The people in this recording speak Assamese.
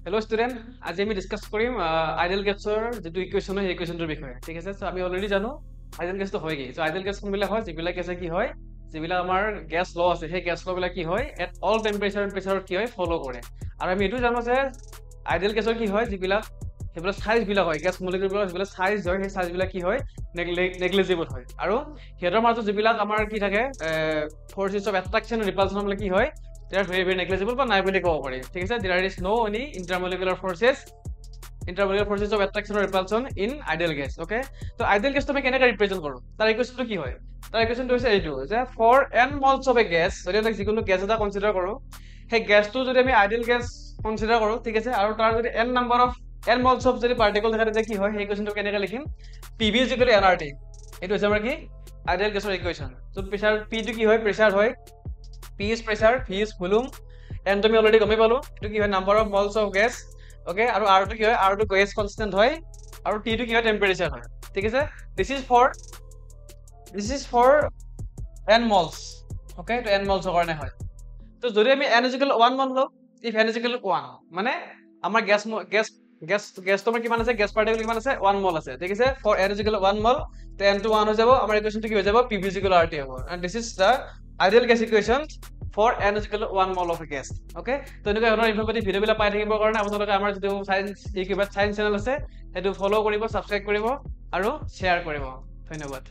Hello student, আজি আমি ডিসকাস কৰিম আইডিয়াল গেছৰ যেটো ইকুৱেচন হয় ইকুৱেচনটোৰ বিষয়ে ঠিক আছে সো আমি অলৰেডি জানো আইডিয়াল গেছটো হয় কি সো আইডিয়াল গেছ কোনবিলাক হয় যিবিলাক আছে কি হয় যিবিলাক আমাৰ গ্যাস ল আছে সেই গ্যাস ল বিলাক কি হয় এট অল টেম্পারেচার এন্ড প্ৰেসাৰত কি হয় ফলো কৰে আৰু আমি এটো জানো যে আইডিয়াল গেছৰ কি হয় যিবিলাক সেইবিলাক সাইজ বিলাক হয় গ্যাস মলিকিউল বিলাক যিবিলাক সাইজ হয় সেই সাইজ বিলাক কি হয় নেগলিজিবল হয় আৰু হেডৰ মাজত যিবিলাক আমাৰ কি থাকে forces of attraction and repulsion মানে কি হয় they are very negligible but নাই বুলি ক'ব পাৰি ঠিক আছে there is no any intermolecular forces of attraction or repulsion in ideal gas okay তো ideal gas তুমি কেনেকৈ ৰিপ্ৰেজেন্ট কৰো তাৰ ইকুৱেচনটো কি হয় তাৰ ইকুৱেচনটো হৈছে এইটো যে for n moles of a gas যদি আমি যিকোনো গ্যাস এটা কনসিডাৰ কৰো সেই গ্যাসটো যদি আমি আইডিয়াল গ্যাস কনসিডাৰ কৰো ঠিক আছে আৰু তাৰ যদি n number of n moles of যদি পাৰ্টিকল থাকে তেতিয়া কি হয় সেই ইকুৱেচনটো কেনেকৈ লিখিম pv = nRT এইটো হৈছে আমাৰ কি আইডিয়াল গ্যাসৰ ইকুৱেচন তো প্ৰেসাৰ p টো কি হয় প্ৰেসাৰ হয় P is pressure, V is volume, and তুমি already গমে পালো এটো কি হয় number of moles of gas, okay, আৰু R টো কি হয় R টো gas constant হয় আৰু T টো কি হয় temperature হয় ঠিক আছে this is for n moles okay তো n moles কাৰণে হয় তো যদি আমি n = 1 মল লও if n = 1 মানে আমাৰ গ্যাস তোমাৰ কিমান আছে গ্যাস পাৰ্টিকল কিমান আছে 1 মল আছে ঠিক আছে for n = 1 মল তো n টো 1 হৈ যাব আমাৰ ইকুৱেচনটো কি হৈ যাব Pv = RT হ'ব and this is the ideal gas equation for n = 1 mole of a gas okay তো এনেকৈ ধৰণৰ ইনফৰমেটিভ ভিডিও বিলাক পাই থাকিবৰ কাৰণে আপোনালোকে আমাৰ যেটো সায়েন্স ইউটিউবত সায়েন্স চেনেল আছে হেতু ফলো কৰিব সাবস্ক্ৰাইব কৰিব আৰু শেয়াৰ কৰিব ধন্যবাদ